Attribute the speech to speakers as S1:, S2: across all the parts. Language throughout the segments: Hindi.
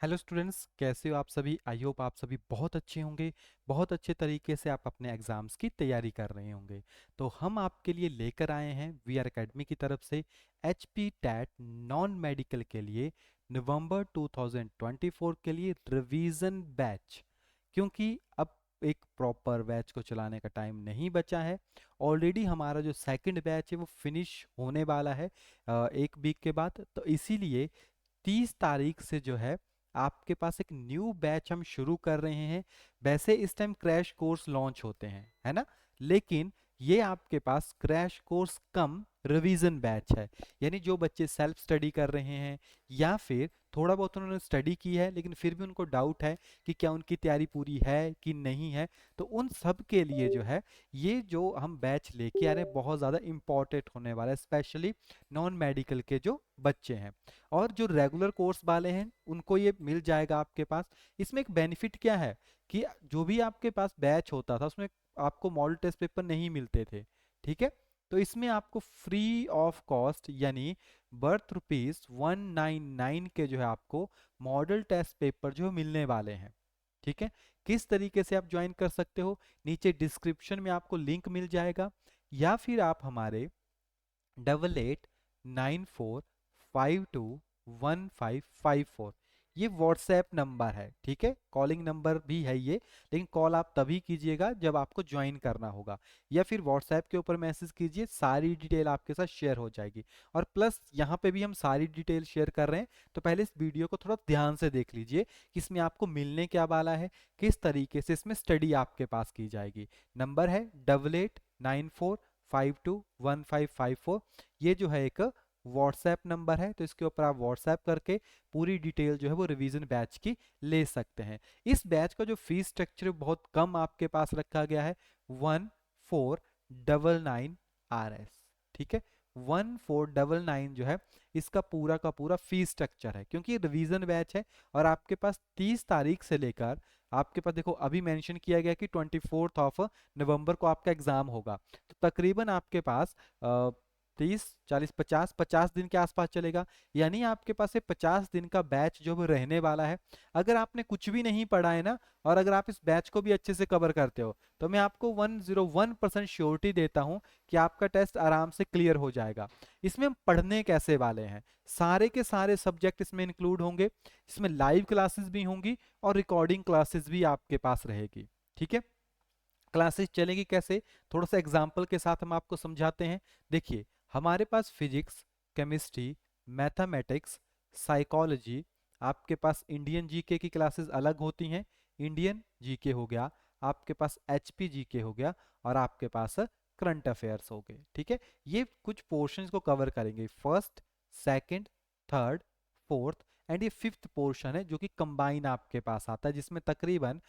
S1: हेलो स्टूडेंट्स, कैसे हो आप सभी। आई होप आप सभी बहुत अच्छे होंगे। बहुत अच्छे तरीके से आप अपने एग्जाम्स की तैयारी कर रहे होंगे। तो हम आपके लिए लेकर आए हैं वी आर एकेडमी की तरफ से H P TET non medical के लिए नवंबर 2024 के लिए रिवीजन बैच। क्योंकि अब एक प्रॉपर बैच को चलाने का टाइम नहीं बचा है। ऑलरेडी हमारा जो सेकंड बैच है वो फिनिश होने वाला है एक वीक के बाद। तो इसीलिए 30 तारीख से जो है आपके पास एक न्यू बैच हम शुरू कर रहे हैं। वैसे इस टाइम क्रैश कोर्स लॉन्च होते हैं, है ना। लेकिन ये आपके पास क्रैश कोर्स कम रिवीजन बैच है। यानी जो बच्चे सेल्फ स्टडी कर रहे हैं या फिर थोड़ा बहुत उन्होंने स्टडी की है लेकिन फिर भी उनको डाउट है कि क्या उनकी तैयारी पूरी है कि नहीं है, तो उन सब के लिए जो है ये जो हम बैच लेके आ रहे हैं बहुत ज़्यादा इम्पोर्टेंट होने वाला है, स्पेशली नॉन मेडिकल के जो बच्चे हैं। और जो रेगुलर कोर्स वाले हैं उनको ये मिल जाएगा आपके पास। इसमें एक बेनिफिट क्या है कि जो भी आपके पास बैच होता था उसमें आपको मॉडल टेस्ट पेपर नहीं मिलते थे, ठीक है। तो इसमें आपको फ्री ऑफ कॉस्ट यानी बर्थ ₹199 के जो है आपको मॉडल टेस्ट पेपर जो मिलने वाले हैं, ठीक है। किस तरीके से आप ज्वाइन कर सकते हो, नीचे डिस्क्रिप्शन में आपको लिंक मिल जाएगा, या फिर आप हमारे 8894521554 ये व्हाट्सएप नंबर है, ठीक है। कॉलिंग नंबर भी है ये, लेकिन कॉल आप तभी कीजिएगा जब आपको ज्वाइन करना होगा, या फिर व्हाट्सएप के ऊपर मैसेज कीजिए, सारी डिटेल आपके साथ शेयर हो जाएगी। और प्लस यहाँ पे भी हम सारी डिटेल शेयर कर रहे हैं, तो पहले इस वीडियो को थोड़ा ध्यान से देख लीजिए कि इसमें आपको मिलने क्या वाला है, किस तरीके से इसमें स्टडी आपके पास की जाएगी। नंबर है 8894521554। ये जो है एक व्हाट्सएप नंबर है, तो इसके ऊपर आप व्हाट्सएप करके पूरी डिटेल जो है वो रिवीजन बैच की ले सकते हैं। इस बैच का जो फीस स्ट्रक्चर बहुत कम आपके पास रखा गया है, 1499 RS, ठीक है। 1499 जो है इसका पूरा का पूरा फीस स्ट्रक्चर है, क्योंकि रिवीजन बैच है। और आपके पास 30 तारीख से लेकर आपके पास देखो अभी मेंशन किया गया कि 24 को आपका एग्जाम होगा, तो तकरीबन आपके पास 30 40 50 दिन के आसपास चलेगा। यानी आपके पास ये 50 दिन का बैच जो भी रहने वाला है। अगर आपने कुछ भी नहीं पढ़ा है ना, और अगर आप इस बैच को भी अच्छे से कवर करते हो, तो मैं आपको 101% श्योरिटी देता हूं कि आपका टेस्ट आराम से क्लियर हो जाएगा। इसमें हम पढ़ने कैसे वाले हैं, सारे के सारे सब्जेक्ट इसमें इंक्लूड होंगे। इसमें लाइव क्लासेस भी होंगी और रिकॉर्डिंग क्लासेस भी आपके पास रहेगी, ठीक है। क्लासेस चलेगी कैसे, थोड़ा सा एग्जाम्पल के साथ हम आपको समझाते हैं। देखिए, हमारे पास फिजिक्स, केमिस्ट्री, मैथमेटिक्स, साइकोलॉजी, आपके पास इंडियन जीके की क्लासेस अलग होती हैं। इंडियन जीके हो गया, आपके पास एचपी जीके हो गया, और आपके पास करंट अफेयर्स हो गए, ठीक है। ये कुछ पोर्शंस को कवर करेंगे, first, second, third, fourth and ये फिफ्थ पोर्शन है जो कि कंबाइन आपके पास आता है, जिसमें तकरीबन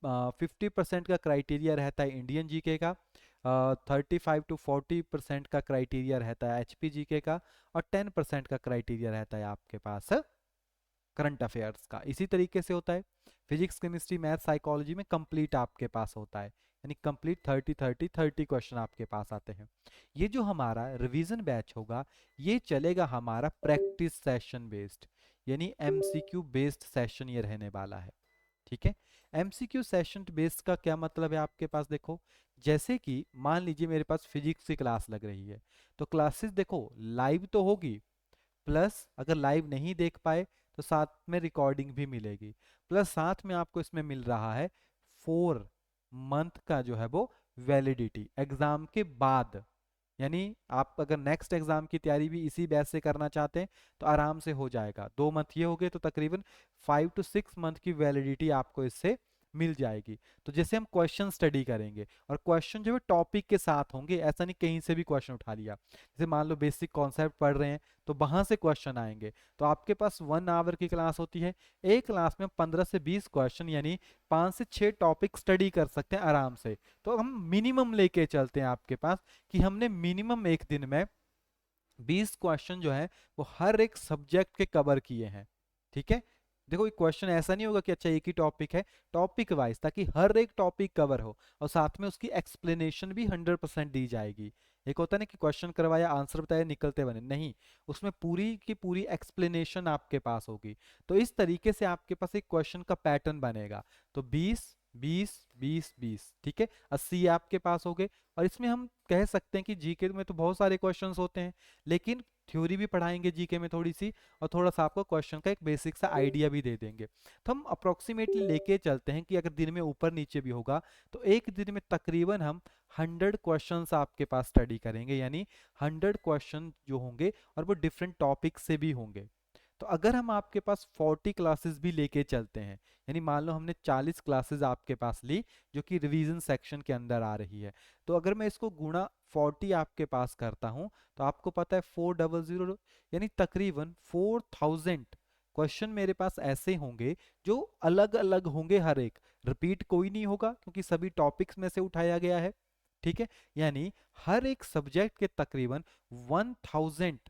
S1: 50% का क्राइटेरिया रहता है इंडियन जीके का, 35 to 40% का क्राइटेरिया रहता है एचपी जीके का, और 10% का क्राइटेरिया रहता है आपके पास करंट अफेयर्स का। इसी तरीके से होता है फिजिक्स, केमिस्ट्री, मैथ, साइकोलॉजी में कंप्लीट आपके पास होता है, यानी कंप्लीट 30 क्वेश्चन आपके पास आते हैं। ये जो हमारा रिवीजन बैच होगा ये चलेगा हमारा प्रैक्टिस सेशन बेस्ड, यानी एमसीक्यू बेस्ड सेशन ये रहने वाला है, ठीक है। एमसीक्यू सेशन बेस्ड का क्या मतलब है आपके पास, देखो जैसे कि मान लीजिए मेरे पास फिजिक्स की क्लास लग रही है, तो क्लासेस देखो लाइव तो होगी, प्लस अगर लाइव नहीं देख पाए तो साथ में रिकॉर्डिंग भी मिलेगी, प्लस साथ में आपको इसमें मिल रहा है 4 मंथ का जो है वो वैलिडिटी एग्जाम के बाद। यानी आप अगर नेक्स्ट एग्जाम की तैयारी भी इसी बैच से करना चाहते हैं तो आराम से हो जाएगा। 2 मंथ ये हो गए तो तकरीबन 5 to 6 मंथ की वैलिडिटी आपको इससे मिल जाएगी। तो जैसे हम क्वेश्चन स्टडी करेंगे, और क्वेश्चन जो है टॉपिक के साथ होंगे, ऐसा नहीं कहीं से भी क्वेश्चन उठा लिया। जैसे मान लो बेसिक कॉन्सेप्ट पढ़ रहे हैं तो वहां से क्वेश्चन आएंगे, तो आपके पास 1 आवर की क्लास होती है। एक क्लास में 15 से 20 क्वेश्चन यानी 5 से 6 टॉपिक स्टडी कर सकते हैं आराम से। तो हम मिनिमम लेके चलते हैं आपके पास कि हमने मिनिमम एक दिन में 20 क्वेश्चन जो है वो हर एक सब्जेक्ट के कवर किए हैं, ठीक है। देखो ये क्वेश्चन ऐसा नहीं होगा कि अच्छा एक ही टॉपिक है, टॉपिक वाइज, ताकि हर एक टॉपिक कवर हो और साथ में उसकी एक्सप्लेनेशन भी 100% दी जाएगी। एक होता है ना कि क्वेश्चन करवाया, आंसर बताया, निकलते बने, नहीं, उसमें पूरी की पूरी एक्सप्लेनेशन आपके पास होगी। तो इस तरीके से आपके पास एक क्वेश्चन का पैटर्न बनेगा। तो 20 20 20 20, ठीक है, 80 आपके पास हो गए। और इसमें हम कह सकते हैं कि जीके में तो बहुत सारे क्वेश्चंस होते हैं, लेकिन थ्योरी भी पढ़ाएंगे जीके में थोड़ी सी, और थोड़ा सा आपको क्वेश्चन का एक बेसिक सा आइडिया भी दे देंगे। तो हम अप्रोक्सीमेटली लेके चलते हैं कि अगर दिन में ऊपर नीचे भी होगा तो एक दिन में तकरीबन हम 100 क्वेश्चंस आपके पास स्टडी करेंगे, यानी 100 क्वेश्चन जो होंगे और वो डिफरेंट टॉपिक से भी होंगे। तो अगर हम आपके पास 40 क्लासेस भी लेके चलते हैं, यानी मान लो हमने 40 क्लासेस आपके पास ली जो कि रिवीजन सेक्शन के अंदर आ रही है, तो अगर मैं इसको गुणा 40 आपके पास करता हूं तो आपको पता है 400, यानी तकरीबन 4000 क्वेश्चन मेरे पास ऐसे होंगे जो अलग अलग होंगे, हर एक रिपीट कोई नहीं होगा क्योंकि सभी टॉपिक्स में से उठाया गया है, ठीक है। यानी हर एक सब्जेक्ट के तकरीबन 1000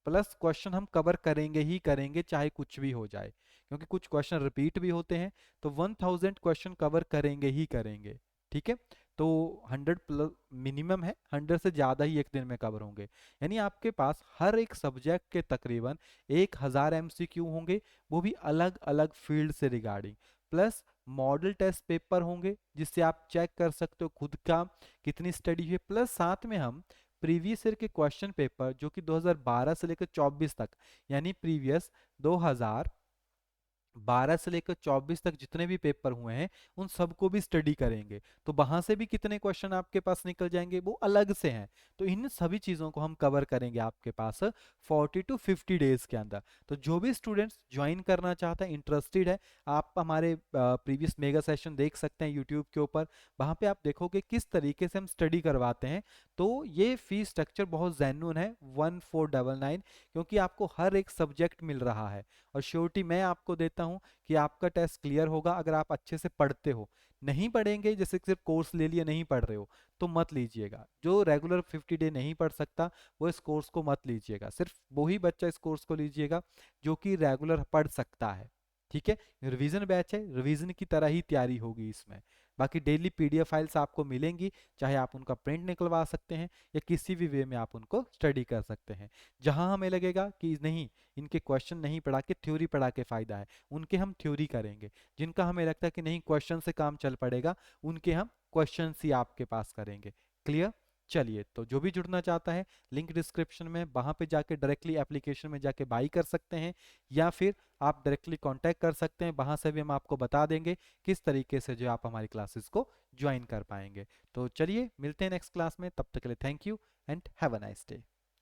S1: प्लस क्वेश्चन हम कवर करेंगे ही करेंगे, चाहे कुछ भी हो जाए, क्योंकि कुछ क्वेश्चन रिपीट भी होते हैं। तो 1000 क्वेश्चन कवर करेंगे ही करेंगे, ठीक है। तो 100 प्लस मिनिमम है, 100 से ज़्यादा ही एक दिन में कवर होंगे। यानी आपके पास हर एक सब्जेक्ट के तकरीबन 1000 एमसीक्यू होंगे, वो भी अलग अलग फील्ड से regarding, plus model test paper होंगे जिससे आप चेक कर सकते हो खुद का कितनी स्टडी है, प्लस साथ में हम प्रीवियस ईयर के क्वेश्चन पेपर जो कि 2012 से लेकर 24 तक, यानी प्रीवियस 2012 से लेकर 24 तक जितने भी पेपर हुए हैं उन सबको भी स्टडी करेंगे। तो वहां से भी कितने क्वेश्चन आपके पास निकल जाएंगे वो अलग से हैं। तो इन सभी चीजों को हम कवर करेंगे आपके पास 40 टू 50 डेज के अंदर। तो जो भी स्टूडेंट्स ज्वाइन करना चाहता है, इंटरेस्टेड है, आप हमारे प्रीवियस मेगा सेशन देख सकते हैं यूट्यूब के ऊपर, वहां पे आप देखोगे किस तरीके से हम स्टडी करवाते हैं। तो ये फीस स्ट्रक्चर बहुत जेन्युइन है, 1499, क्योंकि आपको हर एक सब्जेक्ट मिल रहा है। और श्योरिटी मैं आपको देता हूं कि आपका टेस्ट क्लियर होगा अगर आप अच्छे से पढ़ते हो। नहीं पढ़ेंगे, जैसे सिर्फ कोर्स ले लिया, नहीं पढ़ रहे हो, तो मत लीजिएगा। जो रेगुलर 50 डे नहीं पढ़ सकता वो इस कोर्स को मत लीजिएगा, सिर्फ वही बच्चा इस कोर्स को लीजिएगा जो कि रेगुलर पढ़ सकता है, ठीक है। रिवीजन बैच है, रिवीजन की तरह ही तैयारी होगी इसमें। बाकी डेली पीडीएफ फाइल्स आपको मिलेंगी, चाहे आप उनका प्रिंट निकलवा सकते हैं या किसी भी वे में आप उनको स्टडी कर सकते हैं। जहां हमें लगेगा कि नहीं, इनके क्वेश्चन नहीं पढ़ा के थ्योरी पढ़ा के फायदा है, उनके हम थ्योरी करेंगे। जिनका हमें लगता है कि नहीं क्वेश्चन से काम चल पड़ेगा, उनके हम क्वेश्चन ही आपके पास करेंगे। क्लियर? चलिए, तो जो भी जुड़ना चाहता है लिंक डिस्क्रिप्शन में, वहां पे जाके डायरेक्टली एप्लीकेशन में जाके बाई कर सकते हैं, या फिर आप डायरेक्टली कांटेक्ट कर सकते हैं, वहां से भी हम आपको बता देंगे किस तरीके से जो आप हमारी क्लासेस को ज्वाइन कर पाएंगे। तो चलिए मिलते हैं नेक्स्ट क्लास में, तब तक के लिए thank you and have a nice day.